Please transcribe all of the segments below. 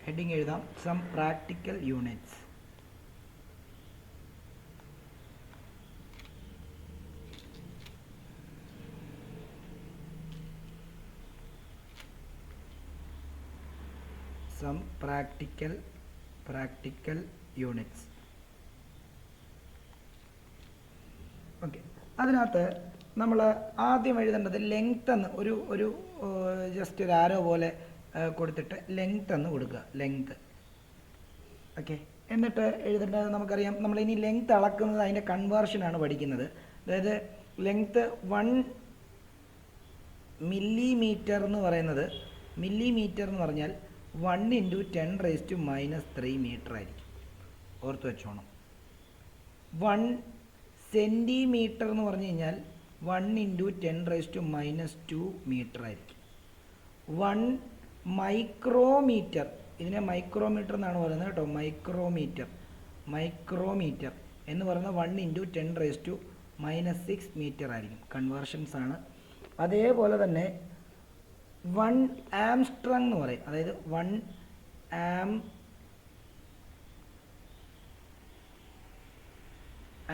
Heading എഴുതാം, some practical units. Some practical units. Okay, അതിനകത്ത് നമ്മൾ ആദ്യം എഴുതേണ്ടത് ലെങ്ത് എന്ന് ഒരു ജസ്റ്റ് ഒരു ആരോ പോലെ കൊടുത്തിട്ട് ലെങ്ത് എന്ന് കൊടുക്കുക, ലെങ്ത്. ഓക്കെ, എന്നിട്ട് എഴുതേണ്ടത് നമുക്കറിയാം, നമ്മളിനി ലെങ്ത് അളക്കുന്നത് അതിൻ്റെ കൺവേർഷനാണ് പഠിക്കുന്നത്. അതായത് ലെങ്ത് 1 മില്ലിമീറ്റർ എന്ന് പറയുന്നത്, മില്ലിമീറ്റർ എന്ന് പറഞ്ഞാൽ 1 × 10⁻³ മീറ്റർ ആയിരിക്കും. ഓർത്ത് വെച്ചോണം. 1 സെൻറ്റിമീറ്റർ എന്ന് പറഞ്ഞു കഴിഞ്ഞാൽ 1 × 10⁻² മീറ്റർ ആയിരിക്കും. 1 മൈക്രോമീറ്റർ, ഇതിനെ മൈക്രോമീറ്റർ എന്നാണ് പറയുന്നത് കേട്ടോ, മൈക്രോമീറ്റർ എന്ന് പറയുന്നത് 1 × 10⁻6 മീറ്റർ ആയിരിക്കും. കൺവേർഷൻസ് ആണ്. അതേപോലെ തന്നെ 1 ആംസ്ട്രോങ് എന്ന് പറയും. അതായത് 1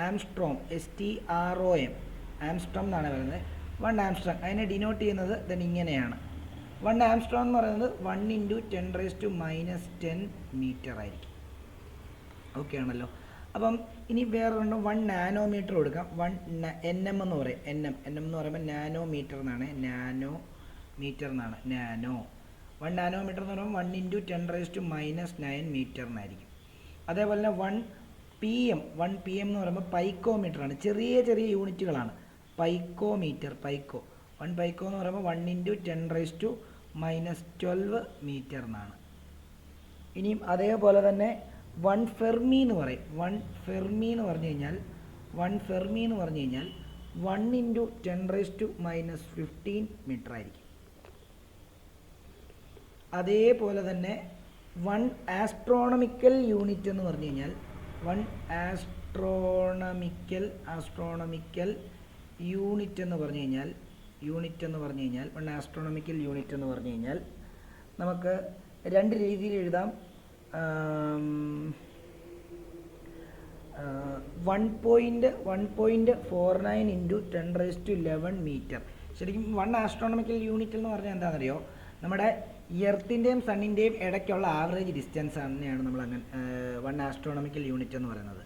ആംസ്ട്രോങ്, STROM, ആംസ്ട്രോം എന്നാണ് പറയുന്നത്. 1 ആംസ്ട്രോങ് അതിനെ ഡിനോട്ട് ചെയ്യുന്നത് then ഇങ്ങനെയാണ്. 1 ആംസ്ട്രോം എന്ന് പറയുന്നത് 1 × 10⁻10 മീറ്റർ ആയിരിക്കും. ഓക്കെ ആണല്ലോ. അപ്പം ഇനി വേറൊരെണ്ണം 1 നാനോമീറ്റർ കൊടുക്കാം. 1 NM എന്ന് പറയും. NM എന്ന് പറയുമ്പോൾ നാനോമീറ്റർ എന്നാണ്, നാനോ. 1 നാനോമീറ്റർ എന്ന് പറയുമ്പോൾ 1 × 10⁻9 മീറ്ററിനായിരിക്കും. അതേപോലെ തന്നെ 1 PM എന്ന് പറയുമ്പോൾ പൈക്കോമീറ്റർ ആണ്. ചെറിയ യൂണിറ്റുകളാണ് പൈക്കോമീറ്റർ. 1 പൈക്കോ എന്ന് പറയുമ്പോൾ 1 × 10⁻12 മീറ്റർ എന്നാണ്. ഇനിയും അതേപോലെ തന്നെ 1 ഫെർമി എന്ന് പറയും. 1 ഫെർമി എന്ന് പറഞ്ഞു കഴിഞ്ഞാൽ 1 × 10⁻15 മീറ്റർ ആയിരിക്കും. അതേപോലെ തന്നെ 1 ആസ്ട്രോണമിക്കൽ യൂണിറ്റ് എന്ന് പറഞ്ഞു കഴിഞ്ഞാൽ 1 ആസ്ട്രോണമിക്കൽ യൂണിറ്റ് എന്ന് പറഞ്ഞു കഴിഞ്ഞാൽ 1 ആസ്ട്രോണമിക്കൽ യൂണിറ്റ് എന്ന് പറഞ്ഞു കഴിഞ്ഞാൽ നമുക്ക് 2 രീതിയിൽ എഴുതാം. 1.49 × 10⁻11 മീറ്റർ. ശരിക്കും 1 ആസ്ട്രോണമിക്കൽ യൂണിറ്റ് എന്ന് പറഞ്ഞാൽ എന്താണെന്നറിയോ? നമ്മുടെ എർത്തിൻ്റെയും സണ്ണിൻ്റെയും ഇടയ്ക്കുള്ള ആവറേജ് ഡിസ്റ്റൻസ് തന്നെയാണ് നമ്മൾ അങ്ങനെ 1 ആസ്ട്രോണമിക്കൽ യൂണിറ്റ് എന്ന് പറയുന്നത്.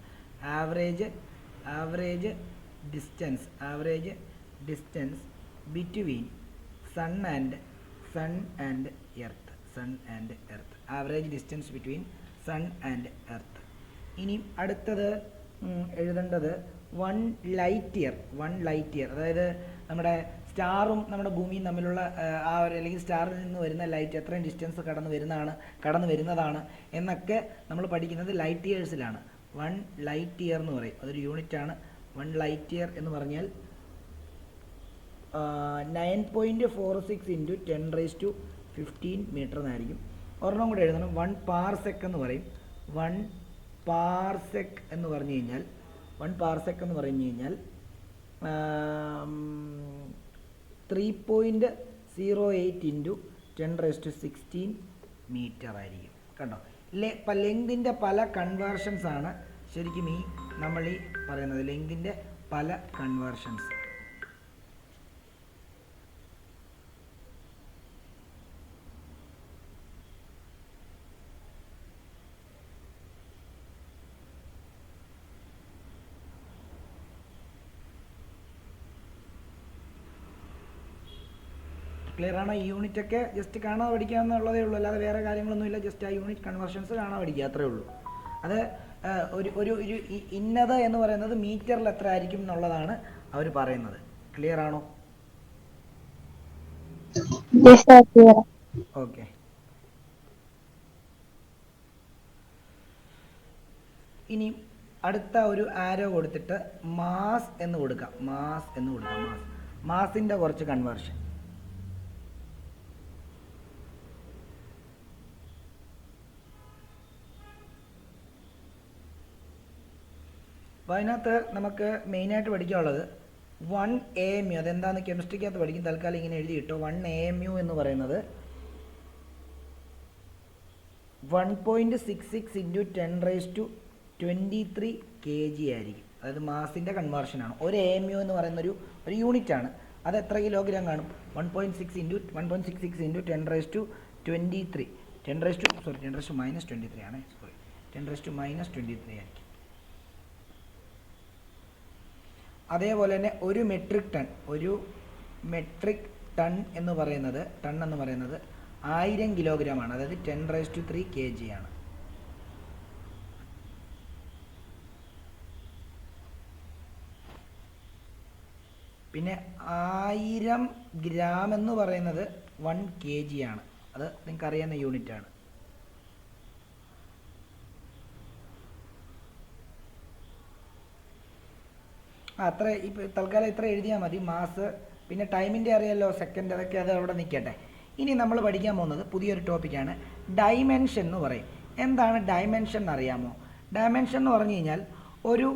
Average distance between sun and earth. Average distance between sun and earth. ഇനി അടുത്തത് എഴുതേണ്ടത് 1 ലൈറ്റ് ഇയർ. അതായത് നമ്മുടെ സ്റ്റാറും നമ്മുടെ ഭൂമിയും തമ്മിലുള്ള അല്ലെങ്കിൽ സ്റ്റാറിൽ നിന്ന് വരുന്ന ലൈറ്റ് എത്രയും ഡിസ്റ്റൻസ് കടന്നു വരുന്നതാണ് എന്നൊക്കെ നമ്മൾ പഠിക്കുന്നത് ലൈറ്റ് ഇയേഴ്സിലാണ്. 1 ലൈറ്റ് ഇയർ എന്ന് പറയും. അതൊരു യൂണിറ്റാണ്. 1 ലൈറ്റ് ഇയർ എന്ന് പറഞ്ഞാൽ 9.46 × 10⁻15 മീറ്റർ എന്നായിരിക്കും. ഒരെണ്ണം കൂടെ എഴുതണം. 1 പാർസെക് എന്ന് പറയും. 1 പാർസെക് എന്ന് പറഞ്ഞു കഴിഞ്ഞാൽ 3.08 × 10⁻16 മീറ്റർ ആയിരിക്കും. കണ്ടോ? ഇപ്പം ലെങ്തിൻ്റെ പല കൺവേർഷൻസ് ആണ് ശരിക്കും നമ്മൾ ഈ പറയുന്നത്. ലെങ്തിൻ്റെ പല കൺവേർഷൻസ്. ക്ലിയർ ആണോ? ഈ യൂണിറ്റൊക്കെ ജസ്റ്റ് കാണാതെ പഠിക്കാമെന്നുള്ളതേ ഉള്ളൂ, അല്ലാതെ വേറെ കാര്യങ്ങളൊന്നുമില്ല. ജസ്റ്റ് ആ യൂണിറ്റ് കൺവേർഷൻസ് കാണാൻ പഠിക്കുക, അത്രേ ഉള്ളൂ. അത് ഒരു ഇന്നത് എന്ന് പറയുന്നത് മീറ്ററിൽ എത്ര ആയിരിക്കും എന്നുള്ളതാണ് അവർ പറയുന്നത്. ക്ലിയർ ആണോ? ഓക്കെ. ഇനി അടുത്ത ഒരു ആരോ കൊടുത്തിട്ട് മാസ് എന്ന് കൊടുക്കാം. മാസിൻ്റെ കുറച്ച് കൺവേർഷൻ. അപ്പോൾ അതിനകത്ത് നമുക്ക് മെയിനായിട്ട് പഠിക്കാനുള്ളത് 1 AMU. അതെന്താണെന്ന് കെമിസ്ട്രിക്കകത്ത് പഠിക്കും. തൽക്കാലം ഇങ്ങനെ എഴുതി കിട്ടും. 1 AMU എന്ന് പറയുന്നത് 1.66 ഇൻറ്റു 10⁻23 kg ആയിരിക്കും. അതായത് മാസിൻ്റെ കൺവേർഷനാണ്. ഒരു AMU എന്ന് പറയുന്ന ഒരു യൂണിറ്റാണ്. അത് എത്ര കിലോഗ്രാം കാണും? 1.66 ഇൻറ്റു 10⁻23 10⁻-23 ആണ്. 10⁻-23 ആയിരിക്കും. അതേപോലെ തന്നെ ഒരു മെട്രിക് ടൺ എന്ന് പറയുന്നത് 1000 കിലോഗ്രാം ആണ്. അതായത് 10⁻³ kg ആണ്. പിന്നെ 1000 ഗ്രാം എന്ന് പറയുന്നത് 1 kg ആണ്. അത് നിങ്ങൾക്ക് അറിയാവുന്ന യൂണിറ്റാണ്. അത്ര ഇപ്പോൾ തൽക്കാലം ഇത്ര എഴുതിയാൽ മതി. മാസ് പിന്നെ ടൈമിൻ്റെ അറിയാമല്ലോ, സെക്കൻഡ്, അതൊക്കെ അത് അവിടെ നിൽക്കട്ടെ. ഇനി നമ്മൾ പഠിക്കാൻ പോകുന്നത് പുതിയൊരു ടോപ്പിക്കാണ്, ഡൈമെൻഷൻ എന്ന് പറയും. എന്താണ് ഡൈമെൻഷൻ എന്നറിയാമോ? ഡൈമെൻഷൻ എന്ന് പറഞ്ഞു കഴിഞ്ഞാൽ ഒരു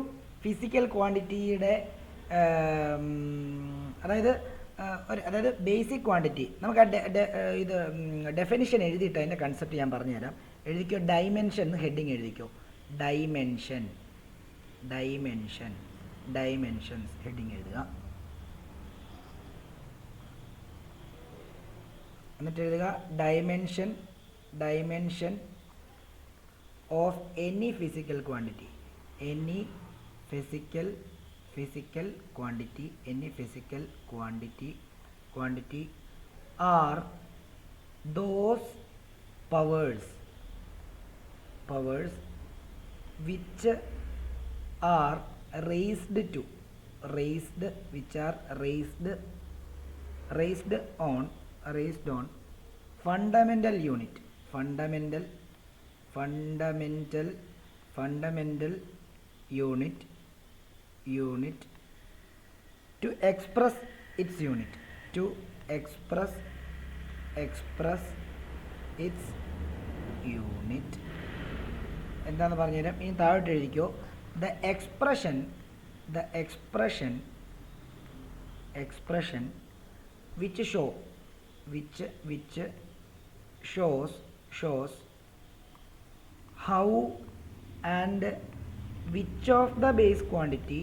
ഫിസിക്കൽ ക്വാണ്ടിറ്റിയുടെ അതായത് ബേസിക് ക്വാണ്ടിറ്റി. നമുക്ക് ഇത് ഡെഫിനിഷൻ എഴുതിയിട്ട് അതിൻ്റെ കൺസെപ്റ്റ് ഞാൻ പറഞ്ഞുതരാം. എഴുതിക്കോ, ഡൈമെൻഷൻ എന്ന് ഹെഡിങ് എഴുതിക്കോ. ഡൈമെൻഷൻസ് ഹെഡിങ് എഴുതുക. എന്നിട്ട് എഴുതുക dimension of any physical quantity. Any physical quantity are those powers which are raised on fundamental unit to express its unit. എന്താന്ന് പറഞ്ഞുതരാം. ഇനി താഴോട്ട് എഴുതിക്കോ. The expression which shows how and which of the base quantity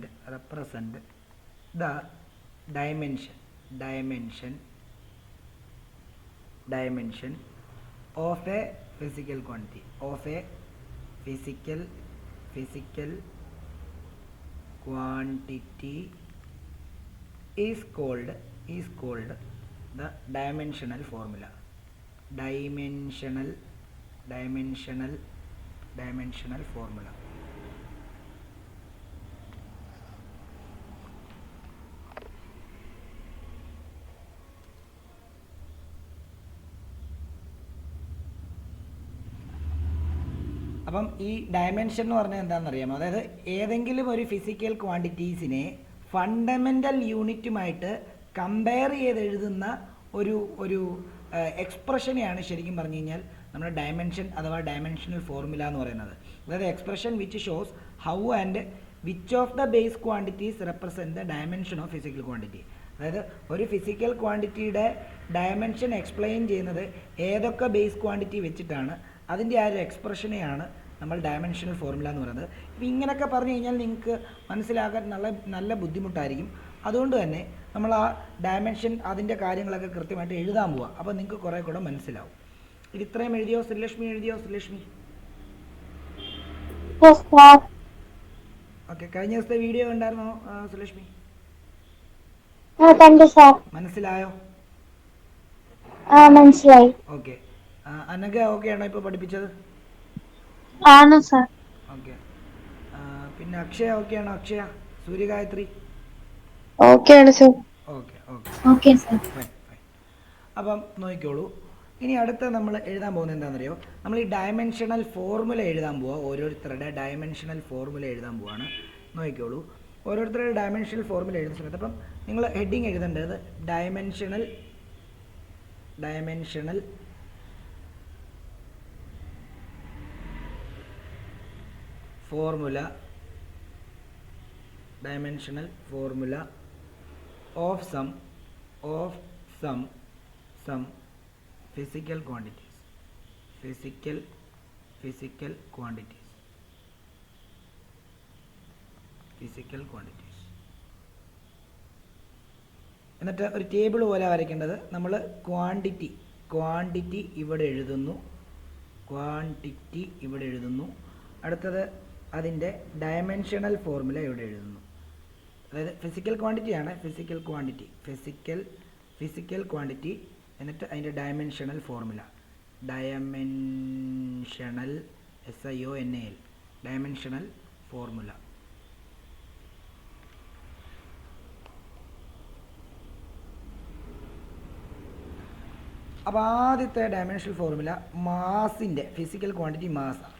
represent the dimension of a physical quantity, is called the dimensional formula. Dimensional formula. അപ്പം ഈ dimension എന്ന് പറഞ്ഞാൽ എന്താണെന്നറിയാമോ? അതായത് ഏതെങ്കിലും ഒരു ഫിസിക്കൽ ക്വാണ്ടിറ്റീസിനെ ഫണ്ടമെൻ്റൽ യൂണിറ്റുമായിട്ട് കമ്പയർ ചെയ്ത് എഴുതുന്ന ഒരു എക്സ്പ്രഷനെയാണ് ശരിക്കും പറഞ്ഞു കഴിഞ്ഞാൽ നമ്മുടെ ഡയമെൻഷൻ അഥവാ ഡയമെൻഷണൽ ഫോർമുല എന്ന് പറയുന്നത്. അതായത് expression which shows how and which of the base quantities represent the dimension of physical quantity. അതായത് ഒരു ഫിസിക്കൽ ക്വാണ്ടിറ്റിയുടെ ഡയമെൻഷൻ എക്സ്പ്ലെയിൻ ചെയ്യുന്നത് ഏതൊക്കെ ബേസ് ക്വാണ്ടിറ്റി വെച്ചിട്ടാണ്, അതിൻ്റെ ആ ഒരു എക്സ്പ്രഷനെയാണ് നമ്മൾ ഡയമെൻഷണൽ ഫോർമുല എന്ന് പറയുന്നത്. ഇപ്പം ഇങ്ങനെയൊക്കെ പറഞ്ഞു കഴിഞ്ഞാൽ നിങ്ങൾക്ക് മനസ്സിലാക്കാൻ നല്ല ബുദ്ധിമുട്ടായിരിക്കും. അതുകൊണ്ട് തന്നെ നമ്മൾ ആ ഡയമെൻഷൻ അതിൻ്റെ കാര്യങ്ങളൊക്കെ കൃത്യമായിട്ട് എഴുതാൻ പോവുക. അപ്പോൾ നിങ്ങൾക്ക് കുറേ കൂടെ മനസ്സിലാവും. ഇത് ഇത്രയും എഴുതിയോ? ശ്രീലക്ഷ്മി എഴുതിയോ? ശ്രീലക്ഷ്മി ഓക്കെ. കഴിഞ്ഞ ദിവസത്തെ വീഡിയോ ഉണ്ടായിരുന്നോ ശ്രീലക്ഷ്മി? മനസ്സിലായോ? മനസ്സിലായി. ഓക്കെ. അനഘ ഓക്കെ ആണോ ഇപ്പോൾ പഠിപ്പിച്ചത്? ആണ് സർ. ഓക്കെ. പിന്നെ അക്ഷയ ഓക്കെ ആണോ? അക്ഷയ, സൂര്യഗായത്രി ഓക്കെ ആണ് sir. Okay okay okay sir. Fine. അപ്പം നോക്കിക്കോളൂ. ഇനി അടുത്ത നമ്മൾ എഴുതാൻ പോകുന്നത് എന്താണെന്നറിയോ? നമ്മൾ ഈ ഡയമെൻഷണൽ ഫോർമുല എഴുതാൻ പോവുക. ഓരോരുത്തരുടെ ഡയമെൻഷണൽ ഫോർമുല എഴുതാൻ പോവാണ്. നോക്കിക്കോളൂ. ഓരോരുത്തരുടെ ഡയമെൻഷണൽ ഫോർമുല എഴുതുന്ന സമയത്ത് അപ്പം നിങ്ങൾ ഹെഡിങ് എഴുതേണ്ടത് dimensional formula dimensional formula of some physical quantities എന്നിട്ട് ഒരു ടേബിൾ പോലെ വരയ്ക്കേണ്ടത് നമ്മൾ ക്വാണ്ടിറ്റി ഇവിടെ എഴുതുന്നു അടുത്തത് അതിൻ്റെ ഡയമെൻഷണൽ ഫോർമുല ഇവിടെ എഴുതുന്നു. അതായത് ഫിസിക്കൽ ക്വാണ്ടിറ്റി എന്നിട്ട് അതിൻ്റെ ഡയമെൻഷണൽ ഫോർമുല ഡയമെൻഷണൽ ഫോർമുല. അപ്പോൾ ആദ്യത്തെ ഡയമെൻഷണൽ ഫോർമുല മാസിൻ്റെ ഫിസിക്കൽ ക്വാണ്ടിറ്റി മാസാണ്.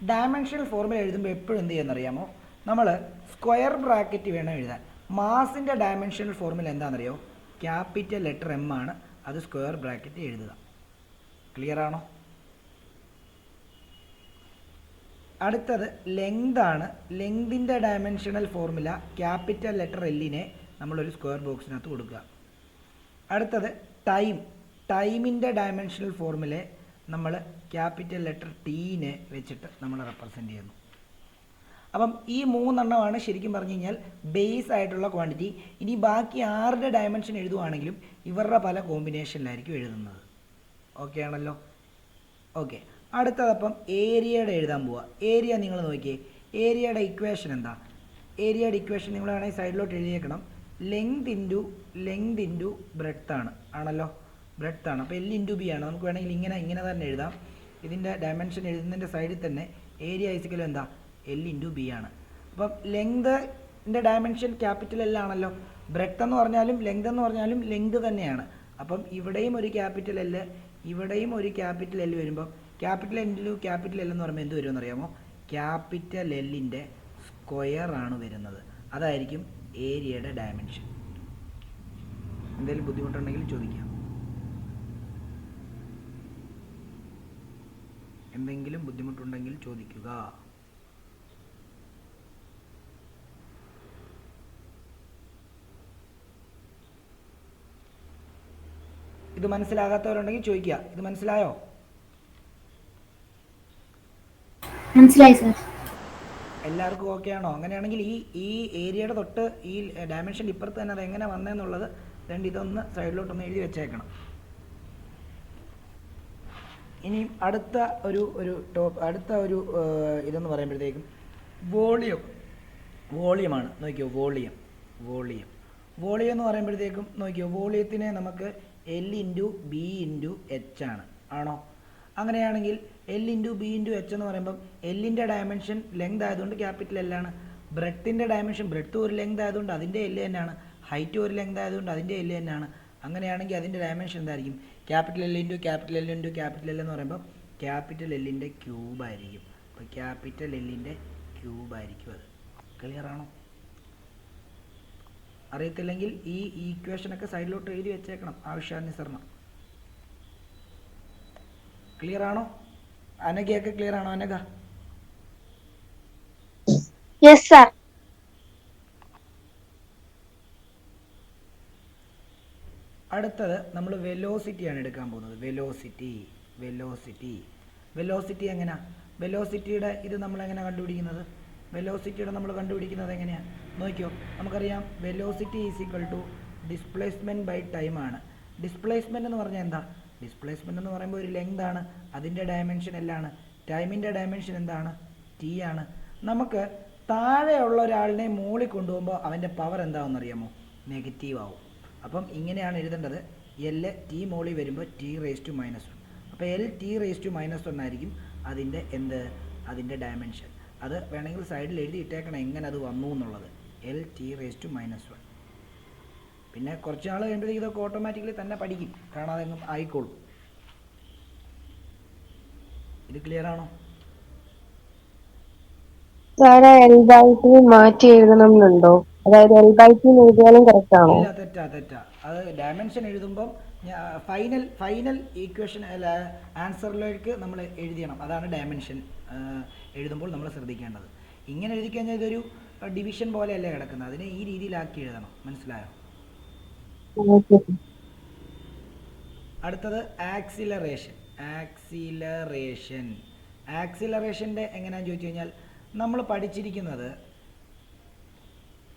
ഡയമെൻഷണൽ ഫോർമുല എഴുതുമ്പോൾ എപ്പോഴും എന്ത് ചെയ്യുന്നറിയാമോ, നമ്മൾ സ്ക്വയർ ബ്രാക്കറ്റ് വേണം എഴുതാൻ. മാസിൻ്റെ ഡയമെൻഷണൽ ഫോർമുല എന്താണെന്നറിയോ, ക്യാപിറ്റൽ ലെറ്റർ എം ആണ്, അത് സ്ക്വയർ ബ്രാക്കറ്റ് എഴുതുക. ക്ലിയർ ആണോ? അടുത്തത് ലെങ്ത് ആണ്. ലെങ്തിൻ്റെ ഡയമെൻഷണൽ ഫോർമുല ക്യാപിറ്റൽ ലെറ്റർ എല്ലിനെ നമ്മളൊരു സ്ക്വയർ ബോക്സിനകത്ത് കൊടുക്കുക. അടുത്തത് ടൈമിൻ്റെ ഡയമെൻഷണൽ ഫോർമുല നമ്മൾ ക്യാപിറ്റൽ ലെറ്റർ ടീനെ വെച്ചിട്ട് നമ്മൾ റെപ്രസെൻ്റ് ചെയ്യുന്നു. അപ്പം ഈ മൂന്നെണ്ണമാണ് ശരിക്കും പറഞ്ഞു കഴിഞ്ഞാൽ ബേസ് ആയിട്ടുള്ള ക്വാണ്ടിറ്റി. ഇനി ബാക്കി 6 ഡയമെൻഷൻ എഴുതുവാണെങ്കിലും ഇവരുടെ പല കോമ്പിനേഷനിലായിരിക്കും എഴുതുന്നത്. ഓക്കെ ആണല്ലോ? ഓക്കെ, അടുത്തതപ്പം ഏരിയയുടെ എഴുതാൻ പോവുക. ഏരിയ നിങ്ങൾ നോക്കിയേ, ഏരിയയുടെ ഇക്വേഷൻ എന്താ? ഏരിയയുടെ ഇക്വേഷൻ നിങ്ങൾ വേണമെങ്കിൽ സൈഡിലോട്ട് എഴുതിയേക്കണം. ലെങ്ത് ഇൻറ്റു ബ്രെഡ്ത്ത് ആണല്ലോ, ബ്രെഡ്ത്ത് ആണ്. അപ്പോൾ L ഇൻറ്റു ബി ആണ്. നമുക്ക് വേണമെങ്കിൽ ഇങ്ങനെ തന്നെ എഴുതാം. ഇതിൻ്റെ ഡയമെൻഷൻ എഴുതുന്നതിൻ്റെ സൈഡിൽ തന്നെ ഏരിയ ഐസിക്കലും എന്താ, L ഇൻറ്റു ബി ആണ്. അപ്പം ലെങ്തിൻ്റെ ഡയമെൻഷൻ ക്യാപിറ്റൽ L ആണല്ലോ. ബ്രെഡ്ത്ത് എന്ന് പറഞ്ഞാലും ലെങ്ത് എന്ന് പറഞ്ഞാലും ലെങ്ത് തന്നെയാണ്. അപ്പം ഇവിടെയും ഒരു ക്യാപിറ്റൽ L, ഇവിടെയും ഒരു ക്യാപിറ്റൽ L വരുമ്പം ക്യാപിറ്റൽ ഇൻറ്റു ക്യാപിറ്റൽ L എന്ന് പറയുമ്പോൾ എന്ത് വരുമെന്ന് അറിയാമോ? ക്യാപിറ്റൽ Lൻ്റെ സ്ക്വയർ ആണ് വരുന്നത്. അതായിരിക്കും ഏരിയയുടെ ഡയമെൻഷൻ. എന്തെങ്കിലും ബുദ്ധിമുട്ടുണ്ടെങ്കിൽ ചോദിക്കാം. എന്തെങ്കിലും ബുദ്ധിമുട്ടുണ്ടെങ്കിൽ ചോദിക്കുക. ഇത് മനസ്സിലാകാത്തവരുണ്ടെങ്കിൽ ചോദിക്കുക. ഇത് മനസ്സിലായോ? മനസ്സിലായി സർ. എല്ലാവർക്കും ഓക്കെ ആണോ? അങ്ങനെയാണെങ്കിൽ ഈ ഏരിയയുടെ തൊട്ട് ഈ ഡയമെൻഷൻ ഇപ്പുറത്ത് തന്നെ അത് എങ്ങനെ വന്നതെന്നുള്ളത് ഇതൊന്ന് സൈഡിലോട്ടൊന്ന് എഴുതി വെച്ചേക്കണം. ഇനി അടുത്ത ഒരു ഇതെന്ന് പറയുമ്പോഴത്തേക്കും വോളിയമാണ്. നോക്കിയോ, വോളിയം എന്ന് പറയുമ്പോഴത്തേക്കും നോക്കിയോ, വോളിയത്തിനെ നമുക്ക് L into B into H ആണോ? അങ്ങനെയാണെങ്കിൽ L into B into H എന്ന് പറയുമ്പം എല്ലിൻ്റെ ഡയമെൻഷൻ ലെങ്ത് ആയതുകൊണ്ട് ക്യാപിറ്റൽ L ആണ്. ബ്രെഡ്ത്തിൻ്റെ ഡയമെൻഷൻ ബ്രെഡ്ത്ത് ഒരു ലെങ്ത് ആയതുകൊണ്ട് അതിൻ്റെ L തന്നെയാണ്. ഹൈറ്റ് ഒരു ലെങ്ത് ആയതുകൊണ്ട് അതിൻ്റെ L തന്നെയാണ്. അങ്ങനെയാണെങ്കിൽ അതിൻ്റെ ഡയമെൻഷൻ എന്തായിരിക്കും? Capital L into capital L into capital L എന്ന് പറയുമ്പോൾ ക്യാപിറ്റൽ Lൻ്റെ ക്യൂബായിരിക്കും. അപ്പോൾ ക്യാപിറ്റൽ Lൻ്റെ ക്യൂബായിരിക്കും അത്. ക്ലിയർ ആണോ? അറിയത്തില്ലെങ്കിൽ ഈ ഈക്വേഷനൊക്കെ സൈഡിലോട്ട് എഴുതി വെച്ചേക്കണം ആവശ്യാനുസരണം. ക്ലിയർ ആണോ? അനഘയൊക്കെ ക്ലിയർ ആണോ? അനഘ? Yes sir. അടുത്തത് നമ്മൾ വെലോസിറ്റിയാണ് എടുക്കാൻ പോകുന്നത്. വെലോസിറ്റി എങ്ങനെയാ? വെലോസിറ്റിയുടെ ഇത് നമ്മളെങ്ങനെ കണ്ടുപിടിക്കുന്നത്? വെലോസിറ്റിയുടെ നമ്മൾ കണ്ടുപിടിക്കുന്നത് എങ്ങനെയാണ് നോക്കിയോ. നമുക്കറിയാം velocity is equal to displacement by time ആണ്. ഡിസ്പ്ലേസ്മെൻറ്റ് എന്ന് പറഞ്ഞാൽ എന്താ? ഡിസ്പ്ലേസ്മെൻറ്റ് എന്ന് പറയുമ്പോൾ ഒരു ലെങ്ത് ആണ്, അതിൻ്റെ ഡയമെൻഷൻ എല്ലാണ്. ടൈമിൻ്റെ ഡയമെൻഷൻ എന്താണ്? ടി ആണ്. നമുക്ക് താഴെയുള്ള ഒരാളിനെ മുകളിൽ കൊണ്ടുപോകുമ്പോൾ അവൻ്റെ പവർ എന്താണെന്നറിയാമോ? നെഗറ്റീവ് ആവും. അപ്പം ഇങ്ങനെയാണ് എഴുതേണ്ടത്. L ടി മുകളിൽ വരുമ്പോൾ T⁻⁻1. അപ്പോൾ L T⁻⁻1 ആയിരിക്കും അതിൻ്റെ ഡയമെൻഷൻ. അത് വേണമെങ്കിൽ സൈഡിൽ എഴുതി ഇട്ടേക്കണം എങ്ങനെ അത് വന്നു എന്നുള്ളത്. L T⁻⁻1. പിന്നെ കുറച്ച് നാൾ കഴിയുമ്പോഴത്തേക്ക് ഇതൊക്കെ ഓട്ടോമാറ്റിക്കലി തന്നെ പഠിക്കും, കാണാതെ എങ്ങും ആയിക്കോളും. ഇത് ക്ലിയർ ആണോ? സാറേ L/T മാറ്റി എഴുതണമെന്നുണ്ടോ? അതായത് L/T എഴുതിയാലും കറക്റ്റ് ആണോ? ഇല്ല, തെറ്റാ. അത് ഡയമെൻഷൻ എഴുതുമ്പം ഫൈനൽ ഈക്വേഷൻ ആൻസറിലേക്ക് നമ്മൾ എഴുതിയണം. അതാണ് ഡയമെൻഷൻ. എഴുതുമ്പോൾ നമ്മൾ ശ്രദ്ധിക്കേണ്ടത്. ഇങ്ങനെ എഴുതി കഴിഞ്ഞാൽ ഇതൊരു ഡിവിഷൻ പോലെയല്ല കിടക്കുന്നത്, അതിനെ ഈ രീതിയിലാക്കി എഴുതണം. മനസ്സിലായോ? ഓക്കെ. അടുത്തത് ആക്സിലറേഷൻ. ആക്സിലറേഷൻ്റെ എങ്ങനെയാണെന്ന് ചോദിച്ചു കഴിഞ്ഞാൽ നമ്മൾ പഠിച്ചിരിക്കുന്നത്,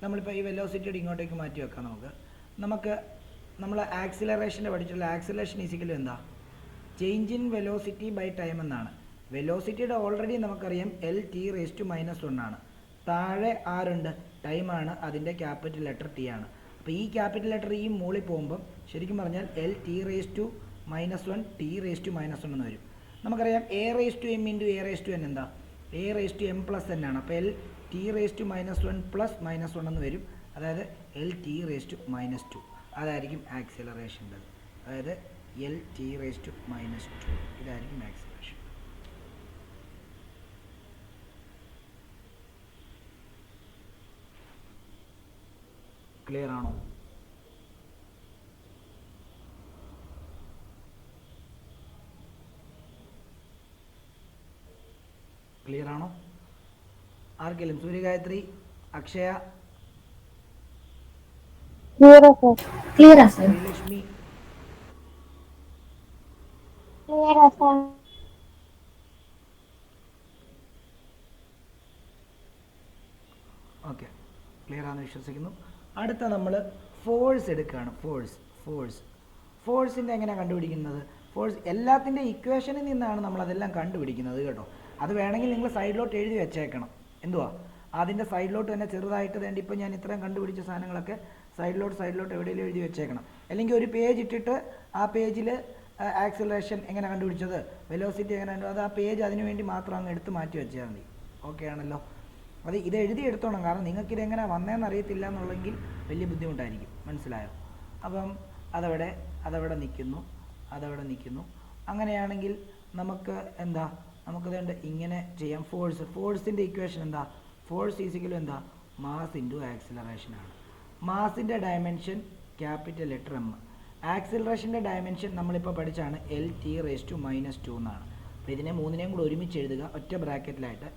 നമ്മളിപ്പോൾ ഈ വെലോസിറ്റിയുടെ ഇങ്ങോട്ടേക്ക് മാറ്റി വെക്കാം. നമുക്ക് നമ്മൾ ആക്സിലറേഷൻ്റെ പഠിച്ചുള്ള ആക്സിലറേഷൻ ഈസിക്കലും എന്താ, change in velocity by time എന്നാണ്. വെലോസിറ്റിയുടെ ഓൾറെഡി നമുക്കറിയാം L(t)−1 ആണ്. താഴെ ആരുണ്ട്, ടൈമാണ്, അതിൻ്റെ ക്യാപിറ്റൽ ലെറ്റർ ടി ആണ്. അപ്പോൾ ഈ ക്യാപിറ്റൽ ലെറ്റർ ഈ മൂളി പോകുമ്പം ശരിക്കും പറഞ്ഞാൽ L(t)−1 t(−1) എന്ന് വരും. നമുക്കറിയാം a(m) × a(n) എന്താ, a(m+n) ആണ്. അപ്പോൾ L(t)−1 +(-1) എന്ന് വരും. അതായത് L(t)−2 അതായിരിക്കും ആക്സിലറേഷൻ്റെ. അതായത് L(t)−2 ഇതായിരിക്കും ആക്സിലറേഷൻ. ക്ലിയർ ആണോ? ക്ലിയർ ആണോ? ആർക്കെങ്കിലും? സൂര്യഗായത്രി, അക്ഷയ, ശ്രീലക്ഷ്മി, ഓക്കെ, ക്ലിയർ ആണെന്ന് വിശ്വസിക്കുന്നു. അടുത്ത നമ്മൾ ഫോഴ്സ് എടുക്കുകയാണ്. ഫോഴ്സിൻ്റെ എങ്ങനെയാണ് കണ്ടുപിടിക്കുന്നത്? ഫോഴ്സ് എല്ലാത്തിൻ്റെ ഇക്വേഷനിൽ നിന്നാണ് നമ്മളതെല്ലാം കണ്ടുപിടിക്കുന്നത് കേട്ടോ. അത് വേണമെങ്കിൽ നിങ്ങൾ സൈഡിലോട്ട് എഴുതി വെച്ചേക്കണം. എന്തുവാ, അതിൻ്റെ സൈഡിലോട്ട് തന്നെ ചെറുതായിട്ട് വേണ്ടി ഇപ്പോൾ ഞാൻ ഇത്രയും കണ്ടുപിടിച്ച സാധനങ്ങളൊക്കെ സൈഡിലോട്ട് എവിടെയെങ്കിലും എഴുതി വെച്ചേക്കണം. അല്ലെങ്കിൽ ഒരു പേജ് ഇട്ടിട്ട് ആ പേജിൽ ആക്സിലറേഷൻ എങ്ങനെ കണ്ടുപിടിച്ചത്, വെലോസിറ്റി എങ്ങനെ കണ്ടു, അത് ആ പേജ് അതിനു വേണ്ടി മാത്രം അങ്ങ് എടുത്ത് മാറ്റി വെച്ചാൽ മതി. ഓക്കെ ആണല്ലോ? അത് ഇത് എഴുതി എടുത്തോണം, കാരണം നിങ്ങൾക്കിത് എങ്ങനെ വന്നതെന്ന് അറിയത്തില്ല എന്നുള്ളെങ്കിൽ വലിയ ബുദ്ധിമുട്ടായിരിക്കും. മനസ്സിലായോ? അപ്പം അതവിടെ നിൽക്കുന്നു. അങ്ങനെയാണെങ്കിൽ നമുക്ക് എന്താ, നമുക്ക് വേണ്ട ഇങ്ങനെ ചെയ്യാം. ഫോഴ്സിൻ്റെ ഇക്വേഷൻ എന്താ, ഫോഴ്സ് ഈസിക്കലും എന്താ, മാസ് ഇൻറ്റു ആക്സിലറേഷൻ ആണ്. മാസിൻ്റെ ഡയമെൻഷൻ ക്യാപിറ്റൽ ലെറ്റർ M. ആക്സിലറേഷൻ്റെ ഡയമെൻഷൻ നമ്മളിപ്പോൾ പഠിച്ചാണ് L(t)−2 എന്നാണ്. അപ്പോൾ ഇതിനെ മൂന്നിനെയും കൂടെ ഒരുമിച്ച് എഴുതുക ഒറ്റ ബ്രാക്കറ്റിലായിട്ട്,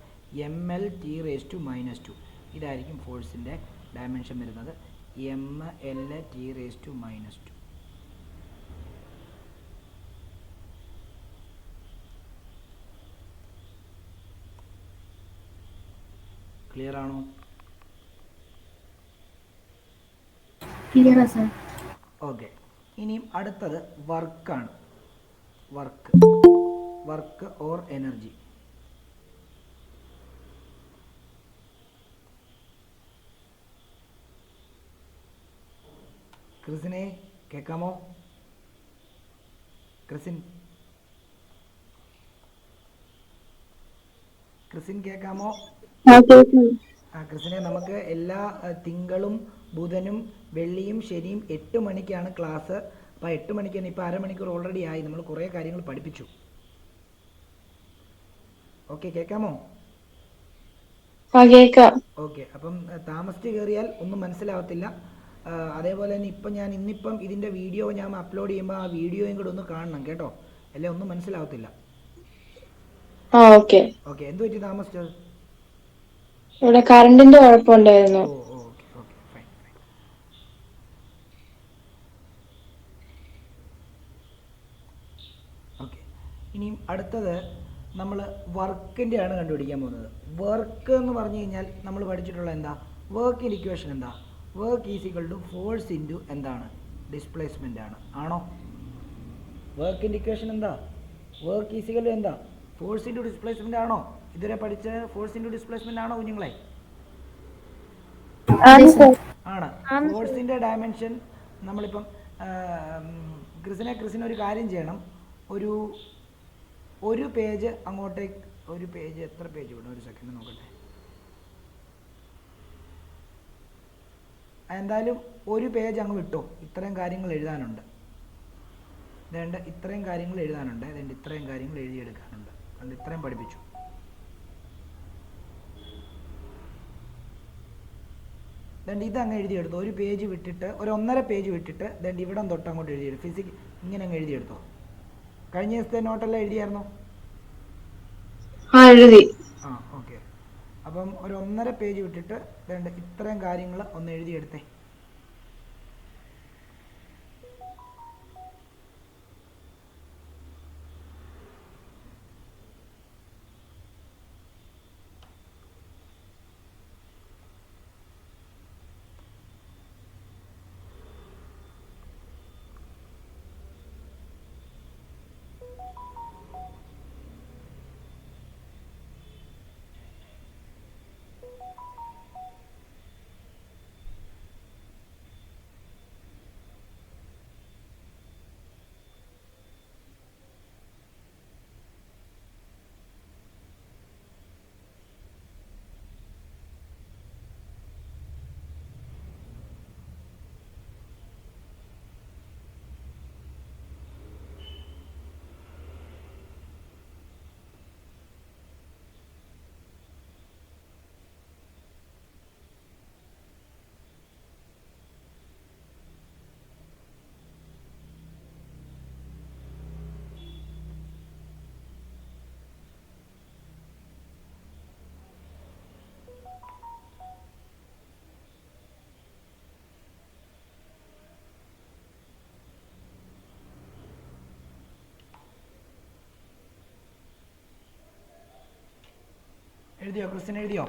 mL(t)−2. ഇതായിരിക്കും ഫോഴ്സിൻ്റെ ഡയമെൻഷൻ വരുന്നത്, mL(t)−2. ക്ലിയർ ആണോ? ഓക്കെ. ഇനിയും അടുത്തത് വർക്കാണ്. Work or energy. ക്രിസിനെ കേൾക്കാമോ? ക്രിസിൻ കേൾക്കാമോ? ക്രിസിനെ, നമുക്ക് എല്ലാ തിങ്കളും ബുധനും വെള്ളിയും ശനിയും 8 മണിക്കാണ് ക്ലാസ്. അപ്പോൾ 8 മണിക്ക് തന്നെ ഇപ്പോൾ അരമണിക്കൂർ ഓൾറെഡി ആയി. നമ്മൾ കുറേ കാര്യങ്ങൾ പഠിപ്പിച്ചു. ഓക്കെ, കേൾക്കാമോ? ഓക്കെ. അപ്പം താമസിച്ച് കയറിയാൽ ഒന്നും മനസ്സിലാവത്തില്ല. അതേപോലെ തന്നെ ഇന്നിപ്പം ഇതിൻ്റെ വീഡിയോ ഞാൻ അപ്ലോഡ് ചെയ്യുമ്പോൾ ആ വീഡിയോയും കൂടെ ഒന്ന് കാണണം കേട്ടോ, അല്ലേ ഒന്നും മനസ്സിലാവത്തില്ല. ഓക്കെ. എന്ത് പറ്റി താമസിച്ചത്? ഇവിടെ കറണ്ടിന്റെ കുഴപ്പമുണ്ടായിരുന്നു. ഓക്കെ. ഇനിയും അടുത്തത് നമ്മൾ വർക്കിൻ്റെ ആണ് കണ്ടുപിടിക്കാൻ പോകുന്നത്. വർക്ക് എന്ന് പറഞ്ഞു കഴിഞ്ഞാൽ നമ്മൾ പഠിച്ചിട്ടുള്ള എന്താ, വർക്കിൻ്റെ ഇക്വേഷൻ എന്താ, work is equal to force into എന്താണ്, ഡിസ്പ്ലേസ്മെൻ്റ് ആണ്. ആണോ? വർക്കിൻ്റെ ഇക്വേഷൻ എന്താ, വർക്ക് ഈസിക്വൽ ടു എന്താ, ഫോഴ്സ് ഇൻറ്റു ഡിസ്പ്ലേസ്മെൻ്റ് ആണോ? ഇതുവരെ പഠിച്ച ഫോഴ്സ് ഇൻറ്റു ഡിസ്പ്ലേസ്മെൻ്റ് ആണോ കുഞ്ഞുങ്ങളെ? ആണ്. ഫോഴ്സിൻ്റെ ഡയമെൻഷൻ നമ്മളിപ്പം ക്രിസിന് ഒരു കാര്യം ചെയ്യണം. ഒരു പേജ് അങ്ങോട്ടേക്ക്, ഒരു പേജ് എത്ര പേജ് വിടും, ഒരു സെക്കൻഡ് നോക്കട്ടെ. എന്തായാലും ഒരു പേജ് അങ്ങ് വിട്ടോ, ഇത്രയും കാര്യങ്ങൾ എഴുതാനുണ്ട്. വേണ്ട, ഇത്രയും കാര്യങ്ങൾ എഴുതാനുണ്ട്. അതുകൊണ്ട് ഇത്രയും കാര്യങ്ങൾ എഴുതിയെടുക്കാനുണ്ട്. അതുകൊണ്ട് ഇത്രയും പഠിപ്പിച്ചു. ദണ്ട് ഇതങ്ങ് എഴുതിയെടുത്തോ. ഒരു പേജ് വിട്ടിട്ട്, ഒരു 1.5 പേജ് വിട്ടിട്ട് ദണ്ട് ഇവിടം തൊട്ട് അങ്ങോട്ട് എഴുതിയെടുത്തു. ഫിസിക്സ് ഇങ്ങനെ അങ്ങ് എഴുതിയെടുത്തോ. കഴിഞ്ഞ ദിവസത്തെ നോട്ടെല്ലാം എഴുതിയായിരുന്നോ? എഴുതി. ആ ഓക്കെ. അപ്പം ഒരു 1.5 പേജ് വിട്ടിട്ട് വേണ്ട ഇത്രയും കാര്യങ്ങൾ ഒന്ന് എഴുതിയെടുത്തേ. എഴുതിയോ ക്രിസ്ത്യൻ? എഴുതിയോ?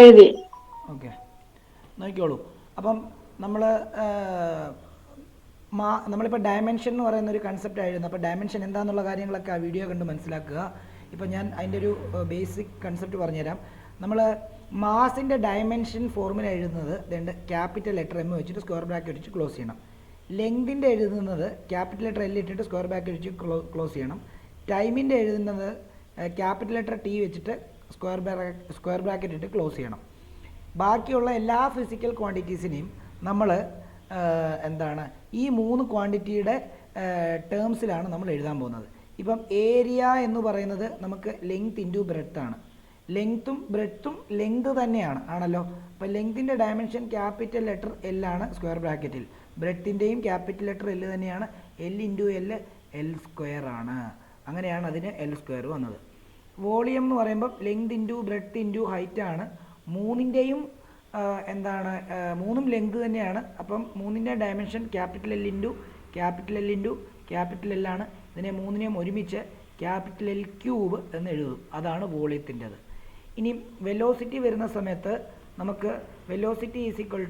എഴുതി. ഓക്കെ, നോക്കിക്കോളൂ. അപ്പം നമ്മളിപ്പോൾ ഡയമെൻഷൻ എന്ന് പറയുന്ന ഒരു കൺസെപ്റ്റ് ആയിരുന്നു. അപ്പോൾ ഡയമെൻഷൻ എന്താണെന്നുള്ള കാര്യങ്ങളൊക്കെ ആ വീഡിയോ കണ്ട് മനസ്സിലാക്കുക. ഇപ്പോൾ ഞാൻ അതിൻ്റെ ഒരു ബേസിക് കൺസെപ്റ്റ് പറഞ്ഞുതരാം. നമ്മൾ മാസിൻ്റെ ഡയമെൻഷൻ ഫോർമുല എഴുതുന്നത് രണ്ട് ക്യാപിറ്റൽ ലെറ്റർ എം വെച്ചിട്ട് സ്ക്വയർ ബ്രാക്കറ്റ് വെച്ച് ക്ലോസ് ചെയ്യണം. ലെങ്തിൻ്റെ എഴുതുന്നത് ക്യാപിറ്റൽ ലെറ്റർ എൽ ഇട്ടിട്ട് സ്ക്വയർ ബ്രാക്കറ്റ് വെച്ച് ക്ലോസ് ചെയ്യണം. ടൈമിൻ്റെ എഴുതുന്നത് ക്യാപിറ്റൽ ലെറ്റർ ടി വെച്ചിട്ട് സ്ക്വയർ ബ്രാക്കറ്റ് ഇട്ട് ക്ലോസ് ചെയ്യണം. ബാക്കിയുള്ള എല്ലാ ഫിസിക്കൽ ക്വാണ്ടിറ്റീസിനെയും നമ്മൾ ഈ 3 ക്വാണ്ടിറ്റിയുടെ ടേംസിലാണ് നമ്മൾ എഴുതാൻ പോകുന്നത്. ഇപ്പം ഏരിയ എന്ന് പറയുന്നത് നമുക്ക് ലെങ്ത് ഇൻറ്റു ബ്രെഡ്ത്ത് ആണ്. ലെങ്ത്തും ബ്രെഡ്ത്തും ലെങ്ത് തന്നെയാണ് ആണല്ലോ. അപ്പോൾ ലെങ്തിൻ്റെ ഡയമെൻഷൻ ക്യാപിറ്റൽ ലെറ്റർ എൽ ആണ് സ്ക്വയർ ബ്രാക്കറ്റിൽ. ബ്രെഡ്ത്തിൻ്റെയും ക്യാപിറ്റൽ ലെറ്റർ എൽ തന്നെയാണ്. എൽ ഇൻറ്റു എൽ സ്ക്വയർ ആണ്. അങ്ങനെയാണ് അതിന് എൽ സ്ക്വയർ വന്നത്. വോളിയം എന്ന് പറയുമ്പോൾ length into breadth into height ആണ്. മൂന്നിൻ്റെയും മൂന്നും ലെങ്ത് തന്നെയാണ്. അപ്പം 3ൻ്റെ dimension capital L into capital L ആണ്. ഇതിനെ 3നെയും ഒരുമിച്ച് ക്യാപിറ്റൽ എൽ ക്യൂബ് എന്ന് എഴുതും. അതാണ് വോളിയത്തിൻ്റെത്. ഇനി വെലോസിറ്റി വരുന്ന സമയത്ത് നമുക്ക് velocity is equal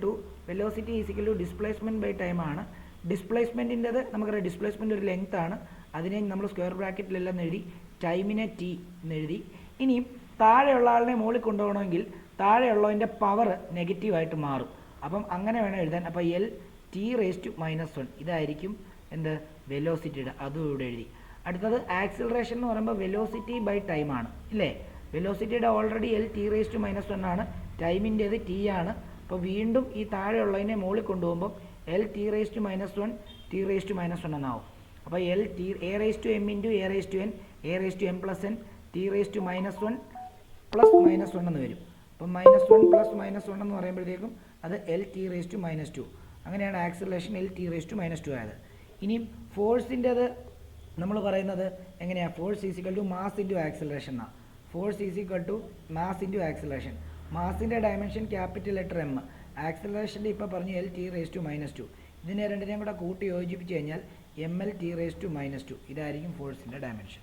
to displacement by time ആണ്. ഡിസ്പ്ലേസ്മെൻറ്റിൻ്റെത് നമുക്കറിയാം, ഡിസ്പ്ലേസ്മെൻറ്റ് ഒരു ലെങ്ത് ആണ്. അതിനെ നമ്മൾ സ്ക്വയർ ബ്രാക്കറ്റിലെല്ലാം എഴുതി, ടൈമിനെ ടി എന്നെഴുതി. ഇനി താഴെയുള്ള ആളിനെ മുകളിൽ കൊണ്ടുപോകണമെങ്കിൽ താഴെയുള്ളതിൻ്റെ പവർ നെഗറ്റീവായിട്ട് മാറും. അപ്പം അങ്ങനെ വേണം എഴുതാൻ. അപ്പോൾ എൽ ടി റേസ് ടു -1 ഇതായിരിക്കും വെലോസിറ്റിയുടെ. അതും ഇവിടെ എഴുതി. അടുത്തത് ആക്സിലറേഷൻ എന്ന് പറയുമ്പോൾ വെലോസിറ്റി ബൈ ടൈം ആണ് ഇല്ലേ. വെലോസിറ്റിയുടെ already L T raise to -1 ആണ്. ടൈമിൻ്റേത് ടി ആണ്. അപ്പോൾ വീണ്ടും ഈ താഴെയുള്ളതിനെ മുകളിൽ കൊണ്ടുപോകുമ്പോൾ എൽ ടി റേസ് ടു -1 എന്നാവും. അപ്പോൾ L T A raise to M into A raise to N plus N T raise to -1 plus -1 എന്ന് വരും. അപ്പം -1 പ്ലസ് -1 എന്ന് പറയുമ്പോഴത്തേക്കും അത് എൽ ടി റേസ് ടു -2. അങ്ങനെയാണ് acceleration L T raise to -2 ആയത്. ഇനി ഫോഴ്സിൻ്റെത് നമ്മൾ പറയുന്നത് എങ്ങനെയാണ്? Force is equal to mass into acceleration എന്നാണ്. Force is equal to mass into acceleration. മാസിൻ്റെ ഡയമെൻഷൻ ക്യാപിറ്റൽ ലെറ്റർ എം, ആക്സിലറേഷൻ്റെ ഇപ്പോൾ പറഞ്ഞു എൽ ടി റേസ് ടു -2. ഇതിനെ രണ്ടിനെയും കൂടെ കൂട്ടി യോജിപ്പിച്ച് കഴിഞ്ഞാൽ M L T raise to -2 ഇതായിരിക്കും ഫോഴ്സിൻ്റെ ഡയമെൻഷൻ.